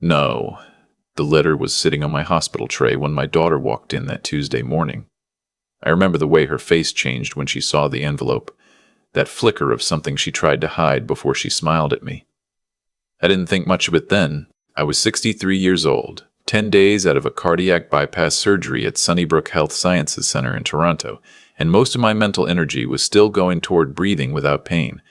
No. The letter was sitting on my hospital tray when my daughter walked in that Tuesday morning. I remember the way her face changed when she saw the envelope, that flicker of something she tried to hide before she smiled at me. I didn't think much of it then. I was 63 years old, 10 days out of a cardiac bypass surgery at Sunnybrook Health Sciences Center in Toronto, and most of my mental energy was still going toward breathing without pain.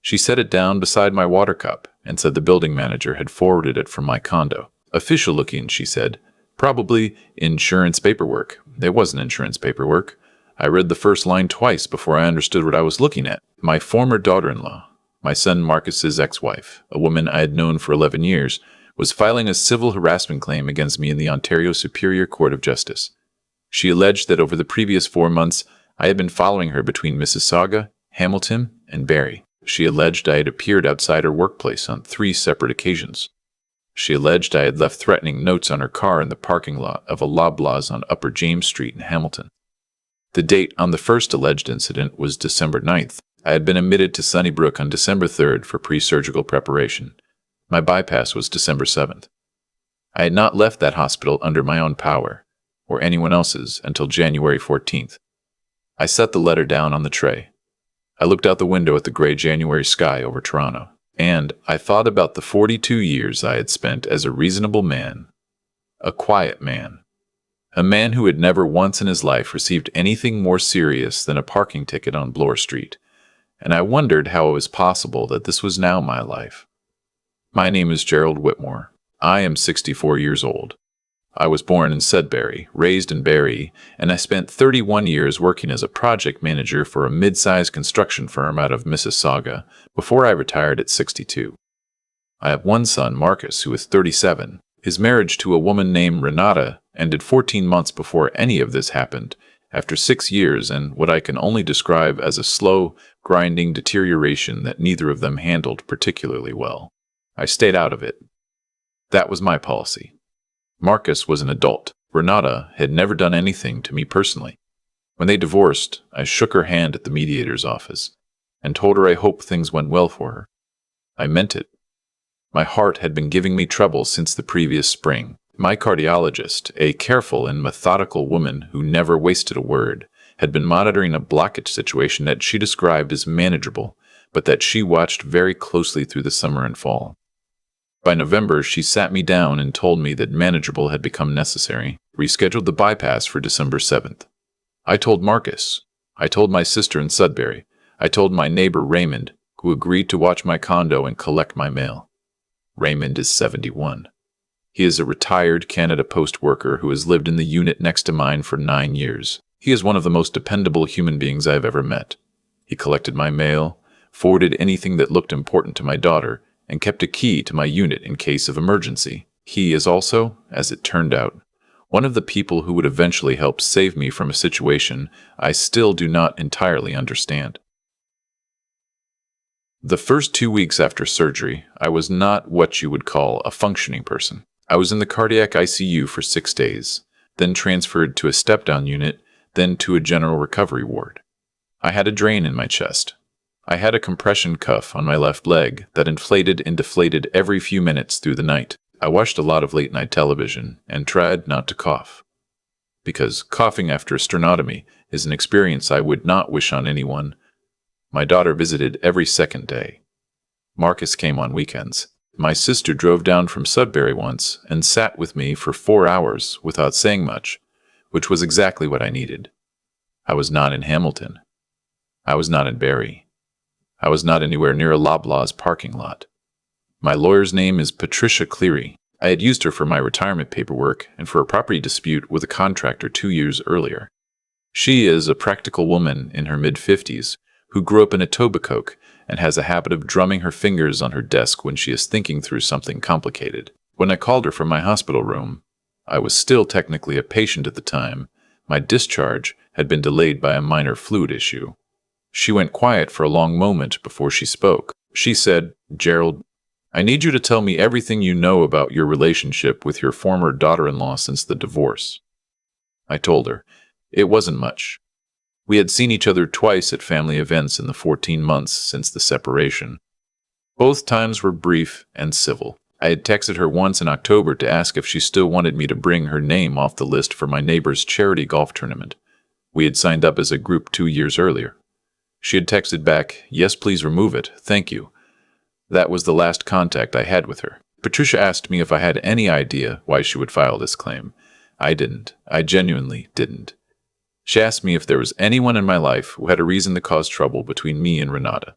She set it down beside my water cup and said the building manager had forwarded it from my condo. Official looking, she said. Probably insurance paperwork. It wasn't insurance paperwork. I read the first line twice before I understood what I was looking at. My former daughter-in-law, my son Marcus's ex-wife, a woman I had known for 11 years, was filing a civil harassment claim against me in the Ontario Superior Court of Justice. She alleged that over the previous 4 months, I had been following her between Mississauga, Hamilton, and Barrie. She alleged I had appeared outside her workplace on 3 separate occasions. She alleged I had left threatening notes on her car in the parking lot of a Loblaws on Upper James Street in Hamilton. The date on the first alleged incident was December 9th. I had been admitted to Sunnybrook on December 3rd for pre-surgical preparation. My bypass was December 7th. I had not left that hospital under my own power, or anyone else's, until January 14th. I set the letter down on the tray. I looked out the window at the gray January sky over Toronto, and I thought about the 42 years I had spent as a reasonable man, a quiet man, a man who had never once in his life received anything more serious than a parking ticket on Bloor Street, and I wondered how it was possible that this was now my life. My name is Gerald Whitmore. I am 64 years old. I was born in Sudbury, raised in Barrie, and I spent 31 years working as a project manager for a mid-sized construction firm out of Mississauga before I retired at 62. I have one son, Marcus, who is 37. His marriage to a woman named Renata ended 14 months before any of this happened, after 6 years and what I can only describe as a slow, grinding deterioration that neither of them handled particularly well. I stayed out of it. That was my policy. Marcus was an adult. Renata had never done anything to me personally. When they divorced, I shook her hand at the mediator's office and told her I hoped things went well for her. I meant it. My heart had been giving me trouble since the previous spring. My cardiologist, a careful and methodical woman who never wasted a word, had been monitoring a blockage situation that she described as manageable, but that she watched very closely through the summer and fall. By November, she sat me down and told me that manageable had become necessary, rescheduled the bypass for December 7th. I told Marcus. I told my sister in Sudbury. I told my neighbor Raymond, who agreed to watch my condo and collect my mail. Raymond is 71. He is a retired Canada Post worker who has lived in the unit next to mine for 9 years. He is one of the most dependable human beings I have ever met. He collected my mail, forwarded anything that looked important to my daughter, and kept a key to my unit in case of emergency. He is also, as it turned out, one of the people who would eventually help save me from a situation I still do not entirely understand. The first 2 weeks after surgery, I was not what you would call a functioning person. I was in the cardiac ICU for 6 days, then transferred to a step-down unit, then to a general recovery ward. I had a drain in my chest. I had a compression cuff on my left leg that inflated and deflated every few minutes through the night. I watched a lot of late-night television and tried not to cough, because coughing after a sternotomy is an experience I would not wish on anyone. My daughter visited every second day. Marcus came on weekends. My sister drove down from Sudbury once and sat with me for 4 hours without saying much, which was exactly what I needed. I was not in Hamilton. I was not in Barrie. I was not anywhere near a Loblaws parking lot. My lawyer's name is Patricia Cleary. I had used her for my retirement paperwork and for a property dispute with a contractor 2 years earlier. She is a practical woman in her mid-50s who grew up in Etobicoke and has a habit of drumming her fingers on her desk when she is thinking through something complicated. When I called her from my hospital room, I was still technically a patient at the time. My discharge had been delayed by a minor fluid issue. She went quiet for a long moment before she spoke. She said, "Gerald, I need you to tell me everything you know about your relationship with your former daughter-in-law since the divorce." I told her. It wasn't much. We had seen each other twice at family events in the 14 months since the separation. Both times were brief and civil. I had texted her once in October to ask if she still wanted me to bring her name off the list for my neighbor's charity golf tournament. We had signed up as a group 2 years earlier. She had texted back, "Yes, please remove it. Thank you." That was the last contact I had with her. Patricia asked me if I had any idea why she would file this claim. I didn't. I genuinely didn't. She asked me if there was anyone in my life who had a reason to cause trouble between me and Renata.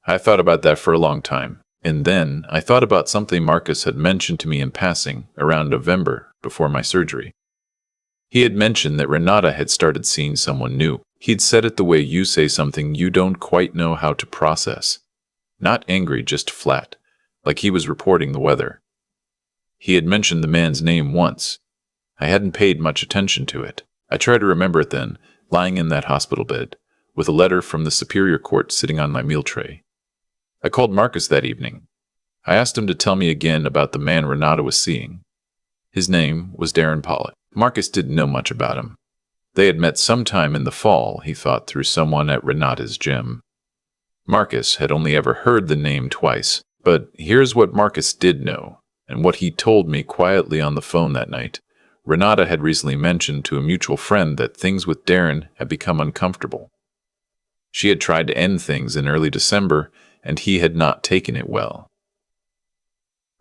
I thought about that for a long time, and then I thought about something Marcus had mentioned to me in passing around November before my surgery. He had mentioned that Renata had started seeing someone new. He'd said it the way you say something you don't quite know how to process. Not angry, just flat, like he was reporting the weather. He had mentioned the man's name once. I hadn't paid much attention to it. I tried to remember it then, lying in that hospital bed, with a letter from the Superior Court sitting on my meal tray. I called Marcus that evening. I asked him to tell me again about the man Renata was seeing. His name was Darren Pollitt. Marcus didn't know much about him. They had met sometime in the fall, he thought, through someone at Renata's gym. Marcus had only ever heard the name twice, but here's what Marcus did know, and what he told me quietly on the phone that night. Renata had recently mentioned to a mutual friend that things with Darren had become uncomfortable. She had tried to end things in early December, and he had not taken it well.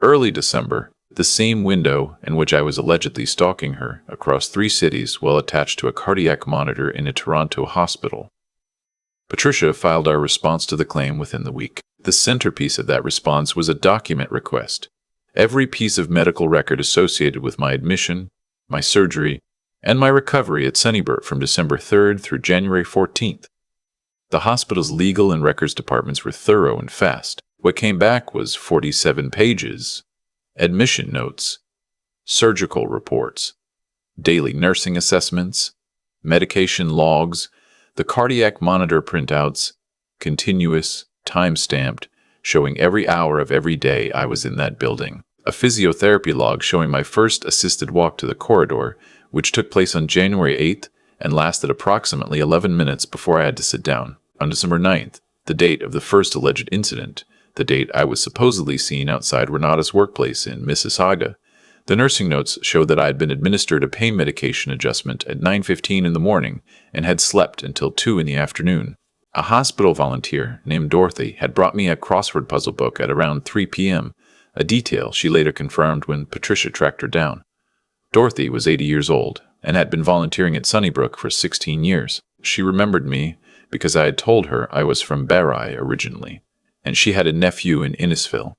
Early December, the same window in which I was allegedly stalking her across 3 cities while attached to a cardiac monitor in a Toronto hospital. Patricia filed our response to the claim within the week. The centerpiece of that response was a document request. Every piece of medical record associated with my admission, my surgery, and my recovery at Sunnyburt from December 3rd through January 14th. The hospital's legal and records departments were thorough and fast. What came back was 47 pages. Admission notes, surgical reports, daily nursing assessments, medication logs, the cardiac monitor printouts, continuous, time-stamped, showing every hour of every day I was in that building. A physiotherapy log showing my first assisted walk to the corridor, which took place on January 8th and lasted approximately 11 minutes before I had to sit down. On December 9th, the date of the first alleged incident, the date I was supposedly seen outside Renata's workplace in Mississauga, the nursing notes showed that I had been administered a pain medication adjustment at 9:15 in the morning and had slept until 2 in the afternoon. A hospital volunteer named Dorothy had brought me a crossword puzzle book at around 3 p.m., a detail she later confirmed when Patricia tracked her down. Dorothy was 80 years old and had been volunteering at Sunnybrook for 16 years. She remembered me because I had told her I was from Barrie originally, and she had a nephew in Innisfil.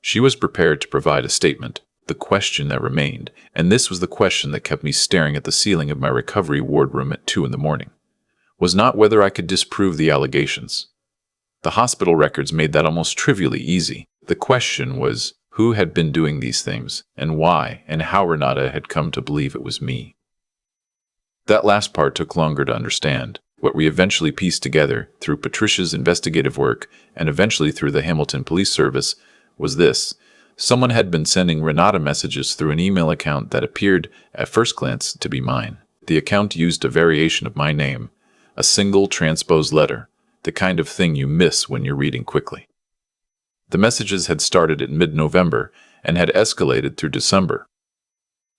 She was prepared to provide a statement, the question that remained, and this was the question that kept me staring at the ceiling of my recovery ward room at 2 in the morning, was not whether I could disprove the allegations. The hospital records made that almost trivially easy. The question was who had been doing these things, and why, and how Renata had come to believe it was me. That last part took longer to understand. What we eventually pieced together through Patricia's investigative work and eventually through the Hamilton Police Service was this. Someone had been sending Renata messages through an email account that appeared, at first glance, to be mine. The account used a variation of my name, a single transposed letter, the kind of thing you miss when you're reading quickly. The messages had started in mid-November and had escalated through December.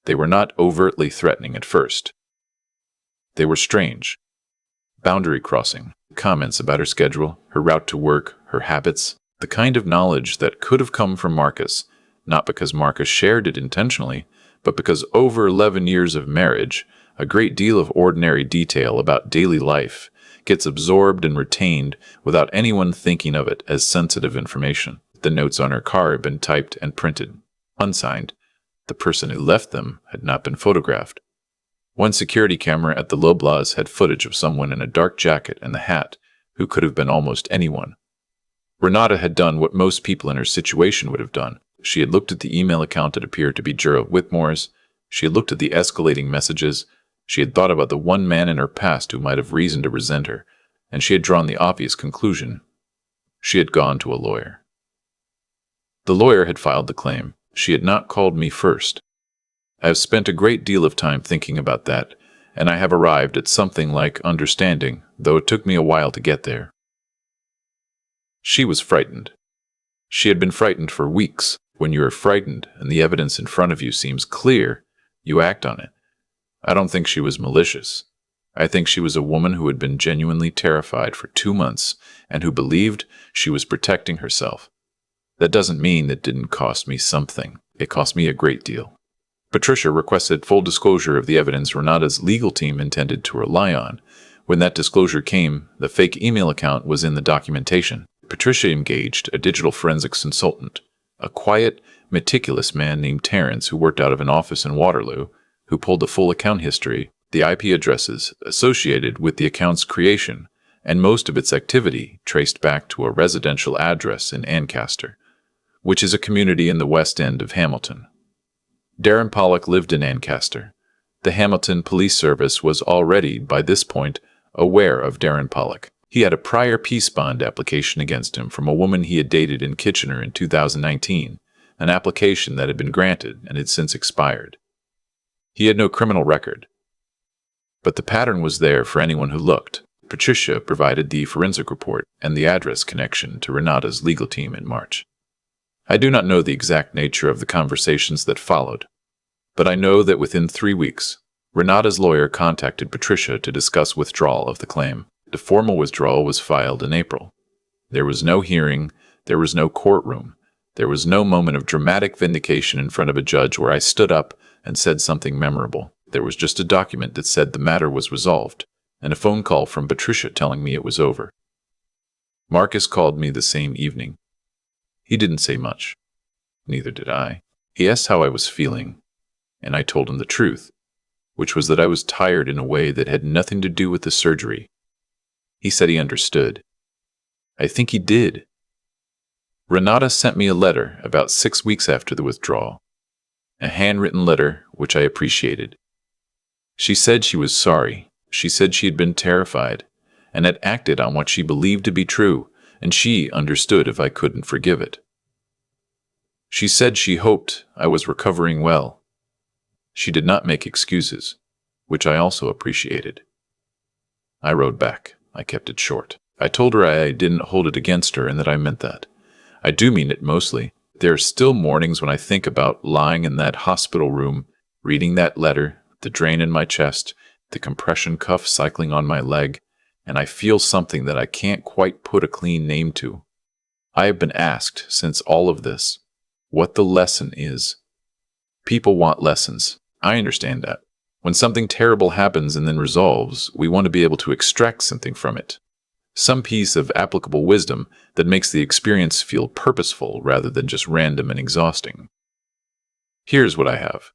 They were not overtly threatening at first. They were strange. Boundary crossing, comments about her schedule, her route to work, her habits, the kind of knowledge that could have come from Marcus, not because Marcus shared it intentionally, but because over 11 years of marriage, a great deal of ordinary detail about daily life gets absorbed and retained without anyone thinking of it as sensitive information. The notes on her car had been typed and printed, unsigned. The person who left them had not been photographed. One security camera at the Loblaws had footage of someone in a dark jacket and the hat, who could have been almost anyone. Renata had done what most people in her situation would have done. She had looked at the email account that appeared to be Gerald Whitmore's. She had looked at the escalating messages. She had thought about the one man in her past who might have reason to resent her, and she had drawn the obvious conclusion. She had gone to a lawyer. The lawyer had filed the claim. She had not called me first. I have spent a great deal of time thinking about that, and I have arrived at something like understanding, though it took me a while to get there. She was frightened. She had been frightened for weeks. When you are frightened and the evidence in front of you seems clear, you act on it. I don't think she was malicious. I think she was a woman who had been genuinely terrified for 2 months and who believed she was protecting herself. That doesn't mean it didn't cost me something. It cost me a great deal. Patricia requested full disclosure of the evidence Renata's legal team intended to rely on. When that disclosure came, the fake email account was in the documentation. Patricia engaged a digital forensics consultant, a quiet, meticulous man named Terrence who worked out of an office in Waterloo, who pulled the full account history, the IP addresses associated with the account's creation, and most of its activity traced back to a residential address in Ancaster, which is a community in the West End of Hamilton. Darren Pollock lived in Ancaster. The Hamilton Police Service was already, by this point, aware of Darren Pollock. He had a prior peace bond application against him from a woman he had dated in Kitchener in 2019, an application that had been granted and had since expired. He had no criminal record. But the pattern was there for anyone who looked. Patricia provided the forensic report and the address connection to Renata's legal team in March. I do not know the exact nature of the conversations that followed, but I know that within 3 weeks, Renata's lawyer contacted Patricia to discuss withdrawal of the claim. The formal withdrawal was filed in April. There was no hearing, there was no courtroom, there was no moment of dramatic vindication in front of a judge where I stood up and said something memorable. There was just a document that said the matter was resolved, and a phone call from Patricia telling me it was over. Marcus called me the same evening. He didn't say much. Neither did I. He asked how I was feeling, and I told him the truth, which was that I was tired in a way that had nothing to do with the surgery. He said he understood. I think he did. Renata sent me a letter about 6 weeks after the withdrawal, a handwritten letter which I appreciated. She said she was sorry. She said she had been terrified and had acted on what she believed to be true, and she understood if I couldn't forgive it. She said she hoped I was recovering well. She did not make excuses, which I also appreciated. I wrote back. I kept it short. I told her I didn't hold it against her and that I meant that. I do mean it mostly. There are still mornings when I think about lying in that hospital room, reading that letter, the drain in my chest, the compression cuff cycling on my leg, and I feel something that I can't quite put a clean name to. I have been asked, since all of this, what the lesson is. People want lessons. I understand that. When something terrible happens and then resolves, we want to be able to extract something from it. Some piece of applicable wisdom that makes the experience feel purposeful rather than just random and exhausting. Here's what I have.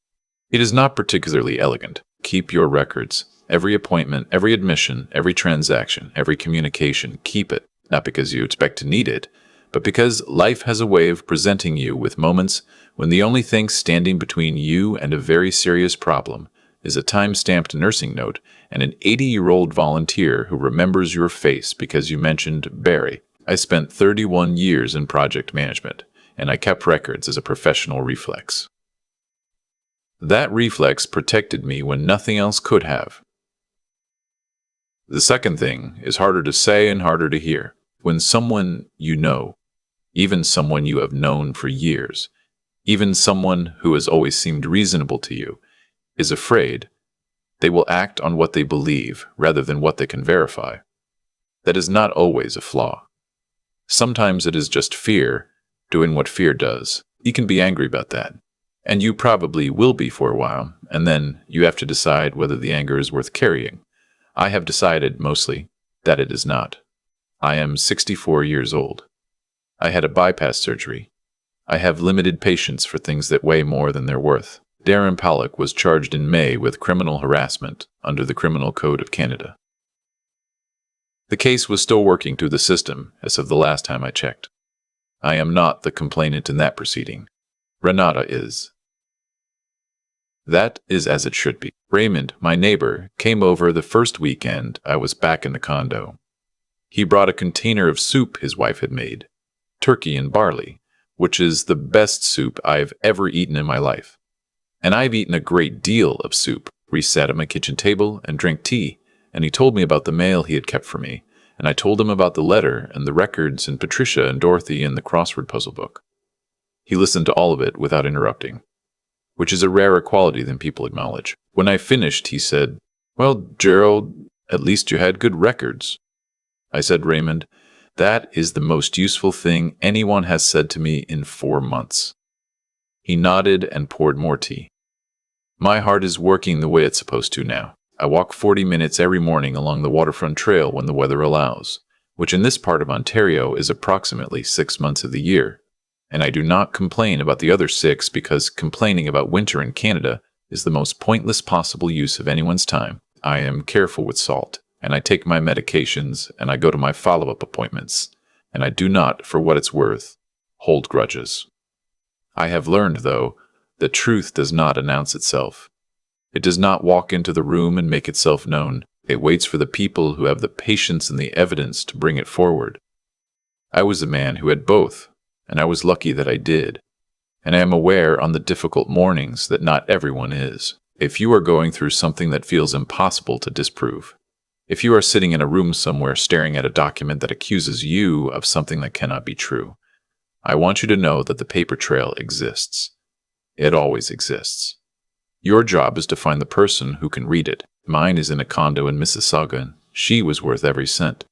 It is not particularly elegant. Keep your records. Every appointment, every admission, every transaction, every communication, keep it. Not because you expect to need it, but because life has a way of presenting you with moments when the only thing standing between you and a very serious problem is a time-stamped nursing note and an 80-year-old volunteer who remembers your face because you mentioned Barry. I spent 31 years in project management, and I kept records as a professional reflex. That reflex protected me when nothing else could have. The second thing is harder to say and harder to hear. When someone you know, even someone you have known for years, even someone who has always seemed reasonable to you, is afraid, they will act on what they believe rather than what they can verify. That is not always a flaw. Sometimes it is just fear doing what fear does. You can be angry about that, and you probably will be for a while, and then you have to decide whether the anger is worth carrying. I have decided, mostly, that it is not. I am 64 years old. I had a bypass surgery. I have limited patience for things that weigh more than they're worth. Darren Pollock was charged in May with criminal harassment under the Criminal Code of Canada. The case was still working through the system as of the last time I checked. I am not the complainant in that proceeding. Renata is. That is as it should be. Raymond, my neighbor, came over the first weekend I was back in the condo. He brought a container of soup his wife had made, turkey and barley, which is the best soup I've ever eaten in my life. And I've eaten a great deal of soup. We sat at my kitchen table and drank tea, and he told me about the mail he had kept for me, and I told him about the letter and the records and Patricia and Dorothy and the crossword puzzle book. He listened to all of it without interrupting, which is a rarer quality than people acknowledge. When I finished, he said, "Well, Gerald, at least you had good records." I said, "Raymond, that is the most useful thing anyone has said to me in 4 months." He nodded and poured more tea. "My heart is working the way it's supposed to now. I walk 40 minutes every morning along the waterfront trail when the weather allows, which in this part of Ontario is approximately 6 months of the year. And I do not complain about the other 6 because complaining about winter in Canada is the most pointless possible use of anyone's time. I am careful with salt, and I take my medications, and I go to my follow-up appointments, and I do not, for what it's worth, hold grudges. I have learned, though, that truth does not announce itself. It does not walk into the room and make itself known. It waits for the people who have the patience and the evidence to bring it forward. I was a man who had both, and I was lucky that I did. And I am aware on the difficult mornings that not everyone is. If you are going through something that feels impossible to disprove, if you are sitting in a room somewhere staring at a document that accuses you of something that cannot be true, I want you to know that the paper trail exists. It always exists. Your job is to find the person who can read it. Mine is in a condo in Mississauga, and she was worth every cent.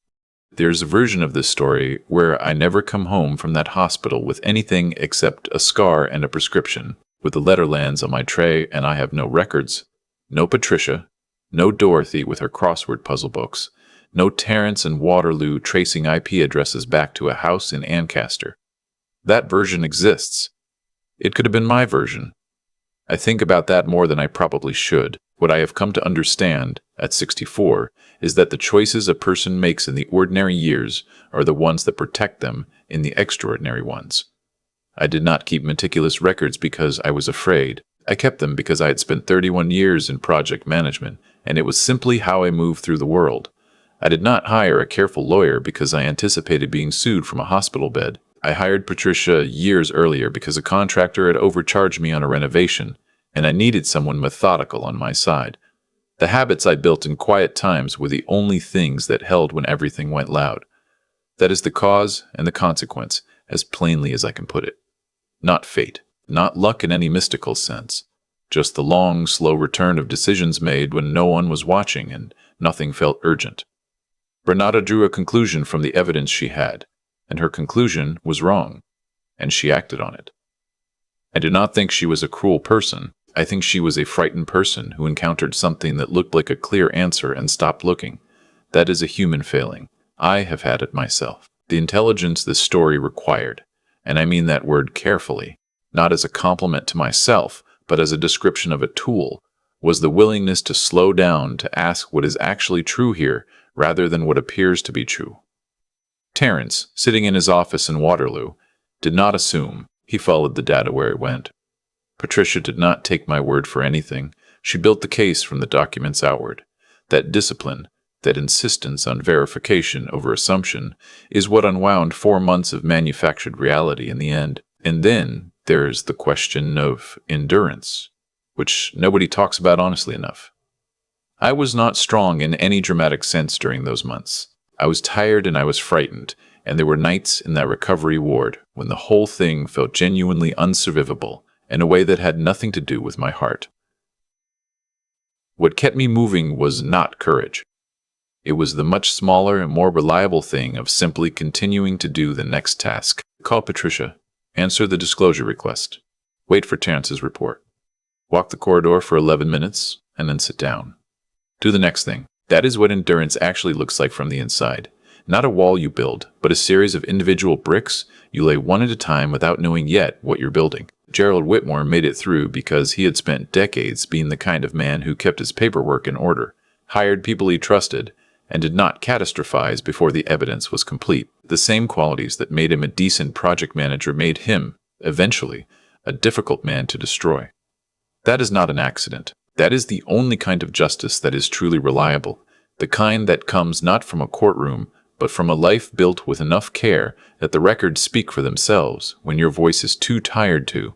There's a version of this story where I never come home from that hospital with anything except a scar and a prescription, with the letter lands on my tray, and I have no records, no Patricia, no Dorothy with her crossword puzzle books, no Terence and Waterloo tracing IP addresses back to a house in Ancaster. That version exists. It could have been my version. I think about that more than I probably should. What I have come to understand, at 64, is that the choices a person makes in the ordinary years are the ones that protect them in the extraordinary ones. I did not keep meticulous records because I was afraid. I kept them because I had spent 31 years in project management, and it was simply how I moved through the world. I did not hire a careful lawyer because I anticipated being sued from a hospital bed. I hired Patricia years earlier because a contractor had overcharged me on a renovation, and I needed someone methodical on my side. The habits I built in quiet times were the only things that held when everything went loud. That is the cause and the consequence, as plainly as I can put it. Not fate, not luck in any mystical sense, just the long, slow return of decisions made when no one was watching and nothing felt urgent. Renata drew a conclusion from the evidence she had, and her conclusion was wrong, and she acted on it. I do not think she was a cruel person. I think she was a frightened person who encountered something that looked like a clear answer and stopped looking. That is a human failing. I have had it myself. The intelligence this story required, and I mean that word carefully, not as a compliment to myself, but as a description of a tool, was the willingness to slow down to ask what is actually true here rather than what appears to be true. Terence, sitting in his office in Waterloo, did not assume. He followed the data where it went. Patricia did not take my word for anything. She built the case from the documents outward. That discipline, that insistence on verification over assumption, is what unwound 4 months of manufactured reality in the end. And then there's the question of endurance, which nobody talks about honestly enough. I was not strong in any dramatic sense during those months. I was tired and I was frightened, and there were nights in that recovery ward when the whole thing felt genuinely unsurvivable in a way that had nothing to do with my heart. What kept me moving was not courage. It was the much smaller and more reliable thing of simply continuing to do the next task. Call Patricia. Answer the disclosure request. Wait for Terence's report. Walk the corridor for 11 minutes, and then sit down. Do the next thing. That is what endurance actually looks like from the inside. Not a wall you build, but a series of individual bricks you lay one at a time without knowing yet what you're building. Gerald Whitmore made it through because he had spent decades being the kind of man who kept his paperwork in order, hired people he trusted, and did not catastrophize before the evidence was complete. The same qualities that made him a decent project manager made him, eventually, a difficult man to destroy. That is not an accident. That is the only kind of justice that is truly reliable, the kind that comes not from a courtroom, but from a life built with enough care that the records speak for themselves when your voice is too tired to,